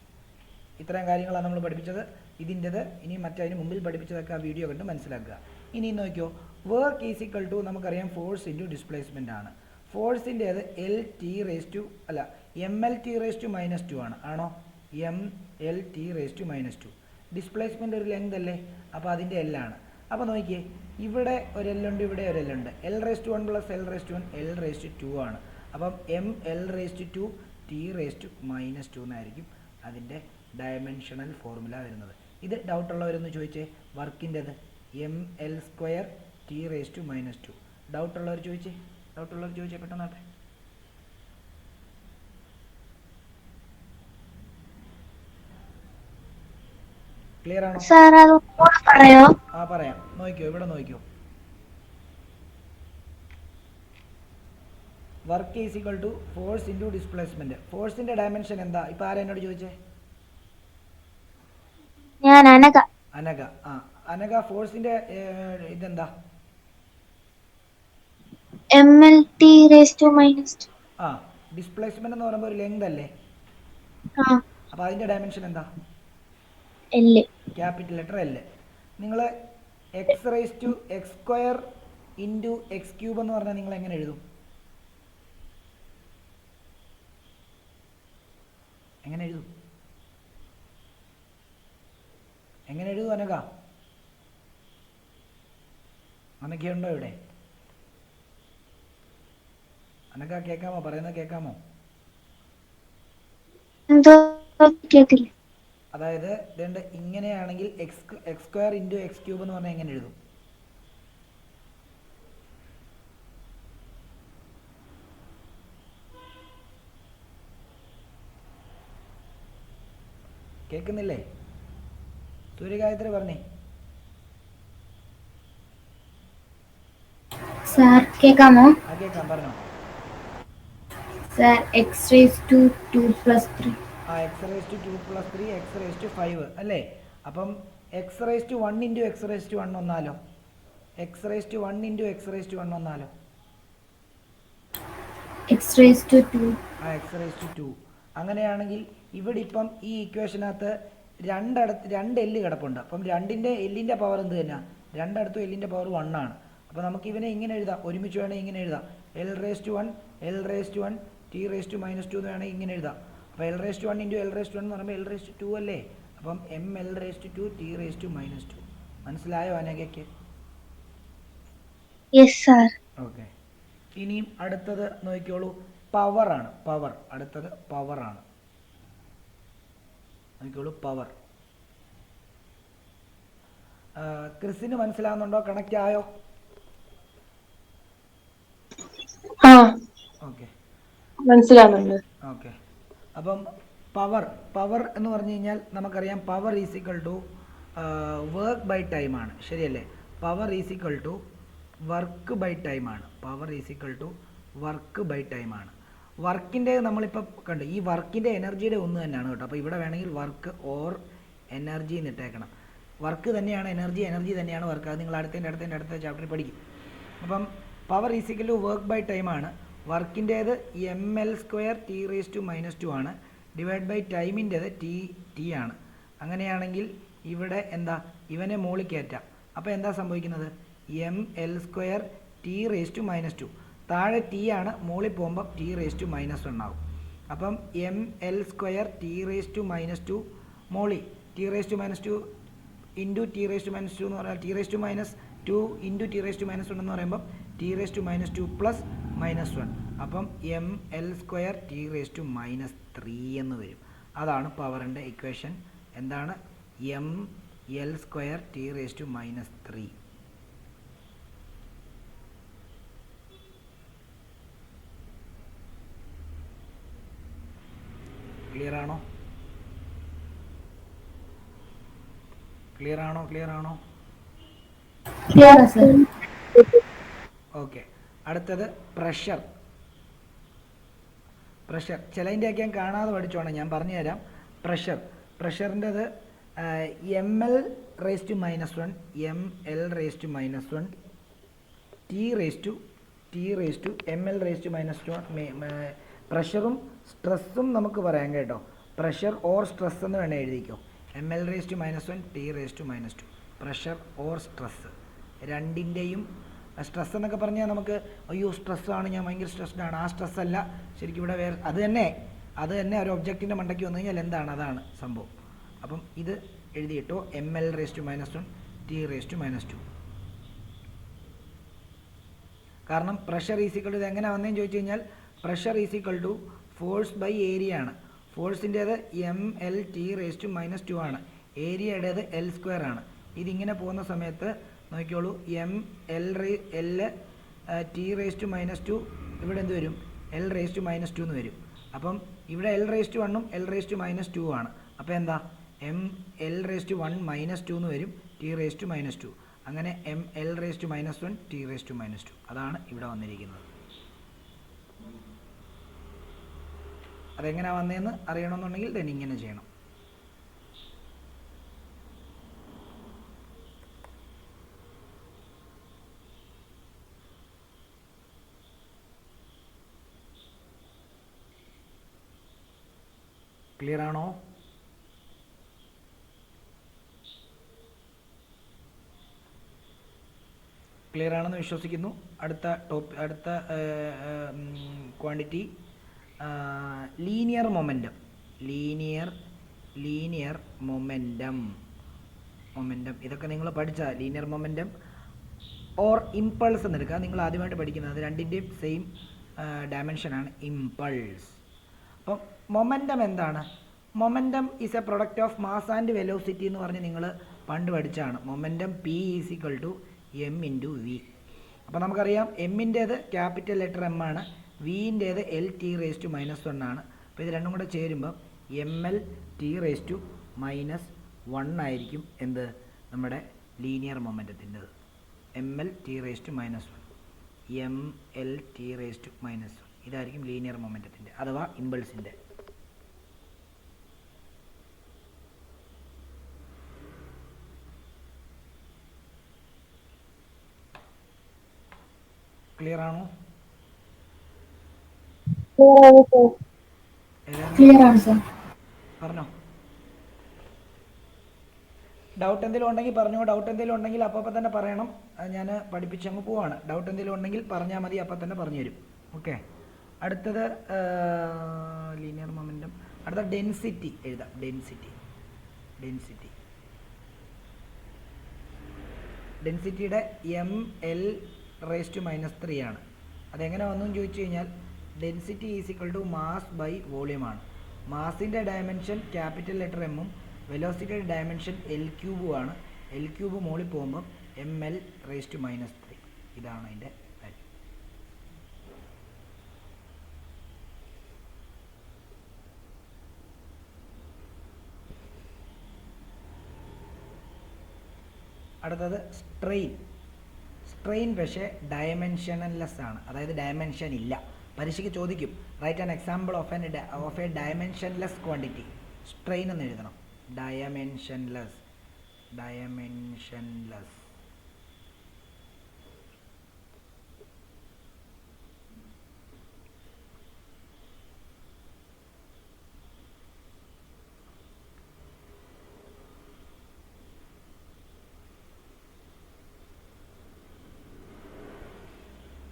ഇത്രയും കാര്യങ്ങളാണ് നമ്മൾ പഠിപ്പിച്ചത്. ഇതിൻ്റെത് ഇനി മറ്റതിന് മുമ്പിൽ പഠിപ്പിച്ചതൊക്കെ ആ വീഡിയോ കണ്ട് മനസ്സിലാക്കുക. ഇനി നോക്കിയോ, വർക്ക് ഈസ് ഈക്വൽ ടു നമുക്കറിയാം ഫോഴ്സ് ഇൻറ്റു ഡിസ്പ്ലേസ്മെൻ്റ് ആണ്. ഫോഴ്സിൻ്റേത് L T raise to M L T raise to -2 ആണ്. ആണോ? M L T raise to -2. Displacement ഒരു ലെങ്ത് അല്ലേ, അപ്പോൾ അതിൻ്റെ L ആണ്. അപ്പോൾ നോക്കിയേ, ഇവിടെ ഒരു L ഉണ്ട്, ഇവിടെ ഒരു L ഉണ്ട്. L raise to 1 plus L raise to 1 L raise to 2 ആണ്. അപ്പം M L raise to 2 T raise to -2 എന്നായിരിക്കും അതിൻ്റെ ഡയമെൻഷണൽ ഫോർമുല വരുന്നത്. ഇത് ഡൗട്ടുള്ളവരൊന്ന് ചോദിച്ചേ. വർക്കിൻ്റെത് M L square T raise to -2. ഡൗട്ടുള്ളവർ ചോദിച്ചേ പെട്ടെന്നാട്ടെ. ക്ലിയർ ആണോ? പറയാം. നോക്കിയോ, ഇവിടെ നോക്കിയോ. Work is equal to force into displacement. ഫോഴ്സിൻ്റെ ഡയമെൻഷൻ എന്താ? ഇപ്പോൾ ആരാ എന്നോട് ചോദിച്ചേ? ഞാൻ അനഘ. അനഘ. ആ അനഘ, ഫോഴ്സിന്റെ ഇതെന്താ? mlt⁻². ആ ഡിസ്പ്ലേസ്മെന്റ് എന്ന് പറയുമ്പോൾ ഒരു ലെങ്ത് അല്ലേ? ആ അപ്പോൾ അതിന്റെ ഡയമെൻഷൻ എന്താ? L. Capital letter L. നിങ്ങൾ x⁻x² ഇൻറ്റു x³ എന്ന് പറഞ്ഞാൽ നിങ്ങൾ എങ്ങനെ എഴുതും? എങ്ങനെ എഴുതും? എങ്ങനെ എഴുതും അനഘ? അനഘയുണ്ടോ ഇവിടെ? അനഘ കേൾക്കാമോ? പറയുന്നത് കേൾക്കാമോ? എന്തോ കേട്ടില്ല. അതായത് രണ്ട് ഇങ്ങനെയാണെങ്കിൽ x² ഇൻറ്റു x³ എന്ന് പറഞ്ഞാൽ എങ്ങനെ എഴുതും? കേൾക്കുന്നില്ലേ? സൂര്യഗായത്രി പറഞ്ഞേ. സാർ കേൾക്കാമോ? ആ കേൾക്കാം, പറഞ്ഞോ. Sir x⁻²+3. ആ x⁻²+3 x⁻5 അല്ലേ? അപ്പം x⁻1 ഇൻറ്റു x⁻1 വന്നാലോ? x⁻1 ഇൻറ്റു x⁻1 വന്നാലോ? x⁻². ആ x⁻2. അങ്ങനെയാണെങ്കിൽ ഇവിടെ ഇപ്പം ഈ ഇക്വേഷനകത്ത് രണ്ട് എല്ല് കിടപ്പുണ്ട്. അപ്പം എല്ലിൻ്റെ പവർ എന്ത് തന്നെ? രണ്ടിടത്തും എല്ലിൻ്റെ പവർ 1 ആണ്. അപ്പോൾ നമുക്ക് ഇവനെ ഇങ്ങനെ എഴുതാം, ഒരുമിച്ച് വേണമെങ്കിൽ ഇങ്ങനെ എഴുതാം. l⁻1 l⁻1 t⁻−2 എന്ന് വേണമെങ്കിൽ ഇങ്ങനെ എഴുതാം. അപ്പോൾ l⁻1 ഇൻറ്റു l⁻1 എന്ന് പറയുമ്പോൾ l⁻2 അല്ലേ? അപ്പം ml⁻2 t⁻−2. മനസ്സിലായോ അനഘയ്ക്ക്? Yes sir. ഓക്കെ. ഇനിയും അടുത്തത് നോക്കിക്കോളൂ, പവറാണ്. പവർ, അടുത്തത് പവറാണ്. നോക്കിക്കോളൂ, പവർ. ക്രിസിന് മനസ്സിലാവുന്നുണ്ടോ? കണക്റ്റ് ആയോ? ആ ഓക്കെ, മനസ്സിലാവുന്നുണ്ട്. ഓക്കെ. അപ്പം പവർ എന്ന് പറഞ്ഞു കഴിഞ്ഞാൽ നമുക്കറിയാം, power is equal to work by time ആണ്, ശരിയല്ലേ? Power is equal to work by time ആണ്. Power is equal to work by time ആണ്. വർക്കിൻ്റെ നമ്മളിപ്പോൾ കണ്ടു, ഈ വർക്കിൻ്റെ എനർജിയുടെ ഒന്ന് തന്നെയാണ് കേട്ടോ. അപ്പോൾ ഇവിടെ വേണമെങ്കിൽ വർക്ക് ഓർ എനർജി എന്നിട്ടേക്കണം. വർക്ക് തന്നെയാണ് എനർജി, എനർജി തന്നെയാണ് വർക്ക്. അത് നിങ്ങൾ അടുത്ത ചാപ്റ്ററിൽ പഠിക്കും. അപ്പം power is equal to work by time ആണ്. വർക്കിൻ്റേത് ml² t⁻² ആണ്. ഡിവൈഡ് ബൈ ടൈമിൻ്റേത് ടി ആണ്. അങ്ങനെയാണെങ്കിൽ ഇവിടെ എന്താ? ഇവനെ മുകളിൽ കയറ്റാം. അപ്പോൾ എന്താ സംഭവിക്കുന്നത്? ml² t⁻². താഴെ ടി ആണ്, മുകളിൽ പോകുമ്പോൾ t⁻−1 ആവും. അപ്പം ml² t⁻² മോളി t⁻² ഇൻറ്റു t⁻² എന്ന് പറഞ്ഞാൽ t⁻² ഇൻറ്റു t⁻−1 എന്ന് പറയുമ്പോൾ t⁻² പ്ലസ് -1. അപ്പം ml² t⁻−3 എന്ന് വരും. അതാണ് പവറിൻ്റെ ഇക്വേഷൻ. എന്താണ്? ml² t⁻−3. ക്ലിയർ ആണോ? ക്ലിയർ ആണോ? ക്ലിയർ ആണോ? ഓക്കെ. അടുത്തത് പ്രഷർ. ചിലതിൻ്റെയൊക്കെ ഞാൻ കാണാതെ പഠിച്ചോണം, ഞാൻ പറഞ്ഞുതരാം. പ്രഷറിൻ്റെത് ml⁻⁻1 ml⁻⁻1 t⁻ml⁻⁻1. പ്രഷറും സ്ട്രെസ്സും നമുക്ക് പറയാം കേട്ടോ. പ്രഷർ ഓർ സ്ട്രെസ് എന്ന് വേണേൽ എഴുതിക്കോ. ml⁻⁻1 t⁻⁻2. Pressure or stress രണ്ടിൻ്റെയും. സ്ട്രെസ് എന്നൊക്കെ പറഞ്ഞാൽ നമുക്ക് അയ്യോ സ്ട്രെസ്സാണ്, ഞാൻ ഭയങ്കര സ്ട്രെസ്ഡ് ആണ്, ആ സ്ട്രെസ് അല്ല. ശരിക്കും ഇവിടെ വേറെ അത് തന്നെ ഒരു ഒബ്ജക്റ്റിൻ്റെ മണ്ടയ്ക്ക് വന്നു കഴിഞ്ഞാൽ എന്താണ്? അതാണ് സംഭവം. അപ്പം ഇത് എഴുതിയിട്ടോ, ml⁻⁻1 t⁻². കാരണം പ്രഷർ ഈസ് ഈക്വൽ ടു, ഇത് എങ്ങനെ വന്നതെന്ന് ചോദിച്ചു കഴിഞ്ഞാൽ, pressure is equal to force by area ആണ്. ഫോഴ്സിൻ്റേത് ml t⁻² ആണ്. ഏരിയയുടേത് l² ആണ്. ഇതിങ്ങനെ പോകുന്ന സമയത്ത് നോക്കിക്കോളൂ, ml t⁻², ഇവിടെ എന്ത് വരും? l⁻² എന്ന് വരും. അപ്പം ഇവിടെ l⁻1 ഉം l⁻²ഉം ആണ്. അപ്പോൾ എന്താ? ml⁻1 -2 എന്ന് വരും, t⁻². അങ്ങനെ ml⁻1 t⁻². അതാണ് ഇവിടെ വന്നിരിക്കുന്നത്. അതെങ്ങനെയാണ് വന്നതെന്ന് അറിയണമെന്നുണ്ടെങ്കിൽ തന്നെ ഇങ്ങനെ ചെയ്യണം. ക്ലിയർ ആണോ? ക്ലിയർ ആണെന്ന് വിശ്വസിക്കുന്നു. അടുത്ത quantity linear momentum. Linear momentum ഇതൊക്കെ നിങ്ങൾ പഠിച്ച ലീനിയർ മൊമെൻറ്റം ഓർ ഇമ്പൾസ് എന്നെടുക്കുക. നിങ്ങൾ ആദ്യമായിട്ട് പഠിക്കുന്നത് രണ്ടിൻ്റെയും സെയിം ഡയമെൻഷനാണ്, ഇമ്പൾസ്. അപ്പം മൊമെൻറ്റം എന്താണ്? Momentum is a product of mass and velocity എന്ന് പറഞ്ഞ് നിങ്ങൾ പണ്ട് പഠിച്ചാണ്. Momentum P is equal to M into V. അപ്പോൾ നമുക്കറിയാം എമ്മിൻ്റേത് ക്യാപിറ്റൽ ലെറ്റർ എം ആണ്, വിൻ്റേത് LT⁻⁻1 ആണ്. അപ്പോൾ ഇത് രണ്ടും കൂടെ ചേരുമ്പോൾ MLT⁻⁻1 ആയിരിക്കും എന്ത് നമ്മുടെ ലീനിയർ മൊമെൻറ്റത്തിൻ്റെത്. MLT⁻⁻1 ഇതായിരിക്കും ലീനിയർ മൊമെൻറ്റത്തിൻ്റെ അഥവാ ഇമ്പൾസിൻ്റെ. ക്ലിയർ ആണോ? ക്ലിയർ ആണ് സർ. പറഞ്ഞോ. ഡൗട്ട് എന്തെങ്കിലും ഉണ്ടെങ്കിൽ പറഞ്ഞോ. ഡൗട്ട് എന്തെങ്കിലും ഉണ്ടെങ്കിൽ അപ്പോൾ തന്നെ പറയണം. ഞാൻ പഠിപ്പിച്ചങ്ങ് പോവാണ്. ഡൗട്ട് എന്തെങ്കിലും ഉണ്ടെങ്കിൽ പറഞ്ഞാൽ മതി, അപ്പം തന്നെ പറഞ്ഞു തരും. ഓക്കെ. അടുത്തത് ലീനിയർ മൊമെൻറ്റം. അടുത്ത ഡെൻസിറ്റി എഴുതാം. ഡെൻസിറ്റിയുടെ ML⁻³ ആണ്. അതെങ്ങനെ വന്നെന്ന് ചോദിച്ചു കഴിഞ്ഞാൽ density is equal to mass by volume ആണ്. മാസിൻ്റെ ഡയമെൻഷൻ ക്യാപിറ്റൽ ലെറ്റർ എമ്മും വെലോസിറ്റിയുടെ ഡയമെൻഷൻ L³ ആണ്. L³ മുകളിൽ പോകുമ്പോൾ ML⁻³ ഇതാണ് അതിൻ്റെ വാല്യൂ. അടുത്തത് സ്ട്രെയിൻ പക്ഷേ ഡയമെൻഷനലെസ് ആണ്, അതായത് ഡയമെൻഷൻ ഇല്ല. പരീക്ഷയ്ക്ക് ചോദിക്കും write an example of a dimensionless quantity. Strain എന്ന് എഴുതണം. ഡയമെൻഷൻലെസ്.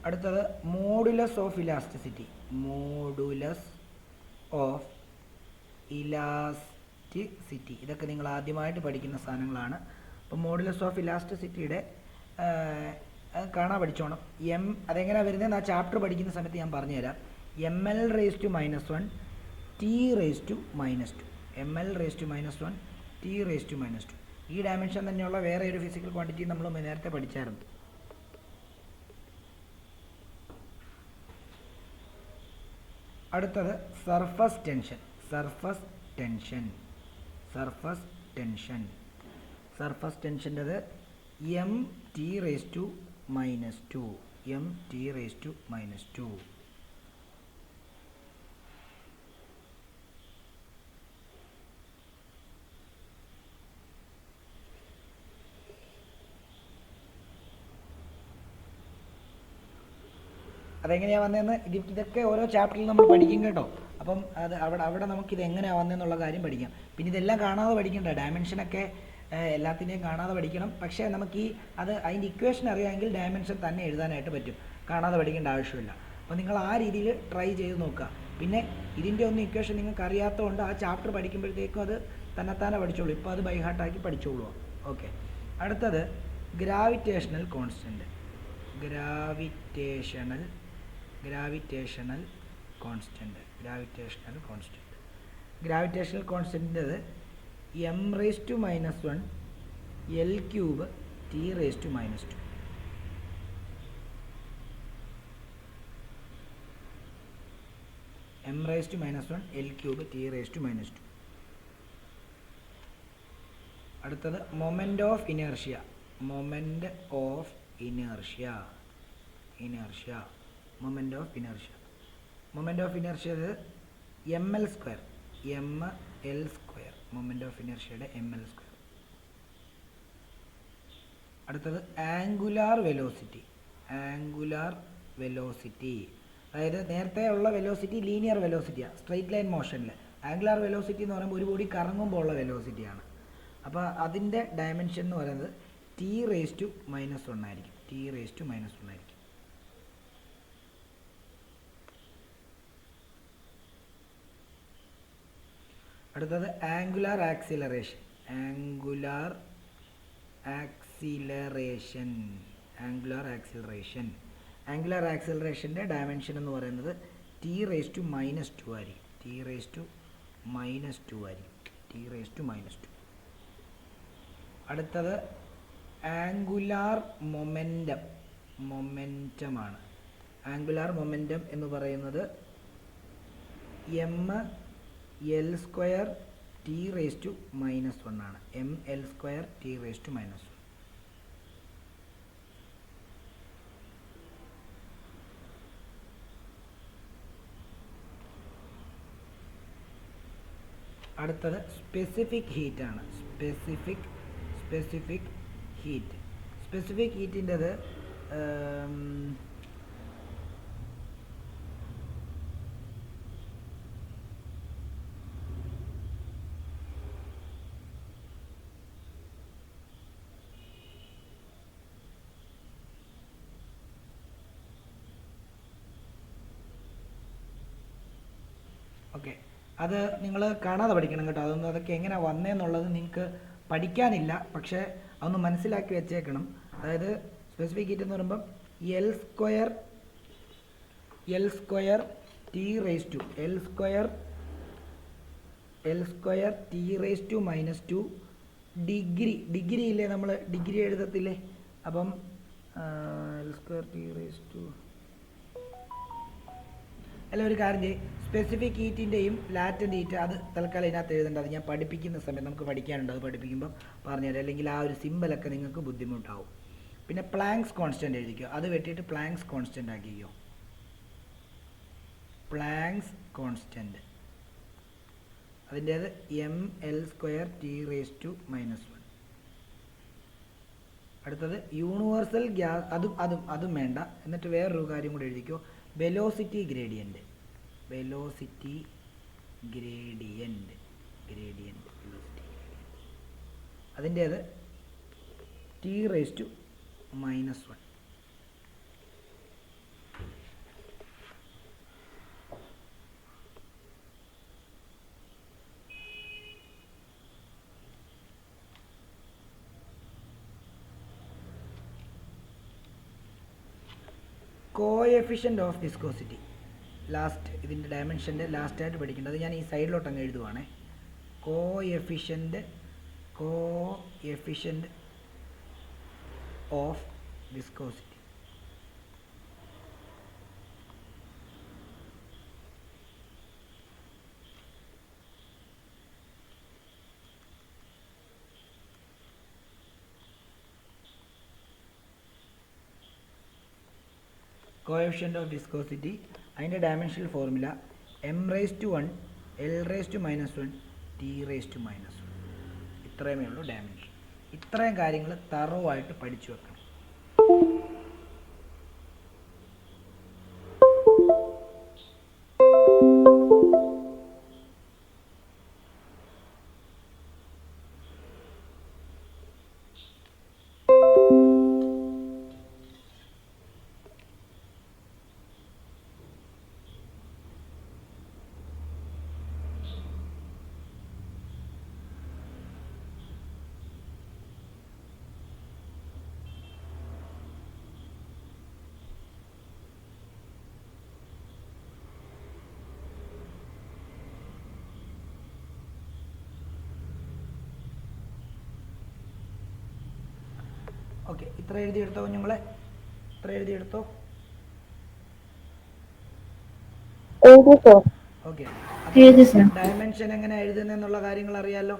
അടുത്തത് മോഡുലസ് ഓഫ് ഇലാസ്റ്റിസിറ്റി. ഇതൊക്കെ നിങ്ങൾ ആദ്യമായിട്ട് പഠിക്കുന്ന സാധനങ്ങളാണ്. അപ്പോൾ മോഡുലസ് ഓഫ് ഇലാസ്റ്റിസിറ്റിയുടെ കാണാൻ പഠിച്ചോണം. അതെങ്ങനെയാണ് വരുന്നതെന്ന് ആ ചാപ്റ്റർ പഠിക്കുന്ന സമയത്ത് ഞാൻ പറഞ്ഞുതരാം. ML⁻⁻1 T⁻⁻2 ML⁻⁻1 T⁻⁻2 ഈ ഡയമെൻഷൻ തന്നെയുള്ള വേറെ ഒരു ഫിസിക്കൽ ക്വാണ്ടിറ്റി നമ്മൾ നേരത്തെ പഠിച്ചായിരുന്നു. അടുത്തത് സർഫസ് ടെൻഷൻ. Surface ടെൻഷൻ്റെത് MT⁻². അതെങ്ങനെയാണ് വന്നതെന്ന് ഇതൊക്കെ ഓരോ ചാപ്റ്ററിൽ നമ്മൾ പഠിക്കും കേട്ടോ. അപ്പം അത് അവിടെ നമുക്കിത് എങ്ങനെയാണ് വന്നതെന്നുള്ള കാര്യം പഠിക്കാം. പിന്നെ ഇതെല്ലാം കാണാതെ പഠിക്കണ്ട. ഡയമെൻഷനൊക്കെ എല്ലാത്തിനെയും കാണാതെ പഠിക്കണം. പക്ഷേ നമുക്ക് അതിൻ്റെ ഇക്വേഷൻ അറിയാമെങ്കിൽ ഡയമെൻഷൻ തന്നെ എഴുതാനായിട്ട് പറ്റും. കാണാതെ പഠിക്കേണ്ട ആവശ്യമില്ല. അപ്പോൾ നിങ്ങൾ ആ രീതിയിൽ ട്രൈ ചെയ്ത് നോക്കുക. പിന്നെ ഇതിൻ്റെ ഒന്നും ഇക്വേഷൻ നിങ്ങൾക്ക് അറിയാത്തതുകൊണ്ട് ആ ചാപ്റ്റർ പഠിക്കുമ്പോഴത്തേക്കും അത് തന്നെത്താനെ പഠിച്ചോളൂ. ഇപ്പോൾ അത് ബൈഹാർട്ടാക്കി പഠിച്ചോളൂ. ഓക്കെ. അടുത്തത് gravitational constant. Gravitational constant M⁻⁻1 L³ T⁻². M⁻⁻1 L³ T⁻². അടുത്തത് moment of inertia. Moment of inertia ML². Moment of ഇനേർഷ്യയുടെ ML². അടുത്തത് ആംഗുലാർ വെലോസിറ്റി. അതായത് നേരത്തെ ഉള്ള വെലോസിറ്റി ലീനിയർ വെലോസിറ്റിയാണ്, സ്ട്രെയിറ്റ് ലൈൻ മോഷനിൽ. ആംഗുലാർ വെലോസിറ്റി എന്ന് പറയുമ്പോൾ ഒരു ബോഡി കറങ്ങുമ്പോൾ ഉള്ള വെലോസിറ്റിയാണ്. അപ്പോൾ അതിൻ്റെ ഡയമെൻഷൻ എന്ന് പറയുന്നത് t⁻⁻1 ആയിരിക്കും. t⁻⁻1 ആയിരിക്കും. അടുത്തത് ആംഗുലാർ ആക്സിലറേഷൻ. ആംഗുലാർ ആക്സിലറേഷൻ്റെ ഡയമെൻഷൻ എന്ന് പറയുന്നത് t⁻2 ആയിരിക്കും. t⁻2 അടുത്തത് ആംഗുലാർ മൊമെൻറ്റമാണ്. ആംഗുലാർ മൊമെൻറ്റം എന്ന് പറയുന്നത് ml² t⁻⁻1 ആണ്. ml² t⁻⁻1. അടുത്തത് സ്പെസിഫിക് ഹീറ്റ് ആണ്. സ്പെസിഫിക് ഹീറ്റിൻ്റെത് ഓക്കെ, അത് നിങ്ങൾ കാണാതെ പഠിക്കണം കേട്ടോ. അതൊക്കെ എങ്ങനെ വന്നേന്നുള്ളത് നിങ്ങൾക്ക് പഠിക്കാനില്ല, പക്ഷേ അതൊന്ന് മനസ്സിലാക്കി വെച്ചേക്കണം. അതായത് സ്പെസിഫിക് ഹീറ്റ് എന്ന് പറയുമ്പം L² ഡിഗ്രി ഇല്ലേ, നമ്മൾ ഡിഗ്രി എഴുതത്തില്ലേ? അപ്പം L² അല്ല, ഒരു കാര്യം ചെയ്യും, സ്പെസിഫിക് ഹീറ്റിൻ്റെയും ലാറ്റൻ്റ് ഹീറ്റ് അത് തൽക്കാലം ഇതിനകത്ത് എഴുതേണ്ടത് ഞാൻ പഠിപ്പിക്കുന്ന സമയത്ത് നമുക്ക് പഠിക്കാനുണ്ട്, അത് പഠിപ്പിക്കുമ്പോൾ പറഞ്ഞുതരാം. അല്ലെങ്കിൽ ആ ഒരു സിമ്പിളൊക്കെ നിങ്ങൾക്ക് ബുദ്ധിമുട്ടാവും. പിന്നെ പ്ലാങ്ക്സ് കോൺസ്റ്റൻ്റ് എഴുതിക്കോ, അത് വെട്ടിയിട്ട് പ്ലാങ്ക്സ് കോൺസ്റ്റൻ്റ് ആക്കിക്കോ. പ്ലാങ്ക്സ് കോൺസ്റ്റൻ്റ് അതിൻ്റേത് ml² t⁻⁻1. അടുത്തത് യൂണിവേഴ്സൽ ഗ്യാസ്, അതും വേണ്ട. എന്നിട്ട് വേറൊരു കാര്യം കൂടെ എഴുതിക്കോ, വെലോസിറ്റി ഗ്രേഡിയൻറ്റ്. അതിൻ്റേത് t⁻⁻1. Coefficient of viscosity last, ഇതിൻ്റെ ഡയമെൻഷൻ്റെ ലാസ്റ്റായിട്ട് പഠിക്കേണ്ടത്. ഞാൻ ഈ സൈഡിലോട്ട് അങ്ങ് എഴുതുവാണേ. Coefficient of viscosity. Coefficient of viscosity അതിൻ്റെ dimensional formula m⁻⁻1 L⁻⁻1 t⁻⁻1. ഇത്രയുമേ ഉള്ളൂ ഡയമെൻഷൻ. ഇത്രയും കാര്യങ്ങൾ തറവായിട്ട് പഠിച്ചു വെക്കണം. ഓക്കെ, ഇത്ര എഴുതിയെടുത്തോ കുഞ്ഞുങ്ങളെ? ഇത്ര എഴുതിയെടുത്തോ? ഓക്കെ, ഡയമെൻഷൻ എങ്ങനെ എഴുതുന്നെന്നുള്ള കാര്യങ്ങൾ അറിയാലോ.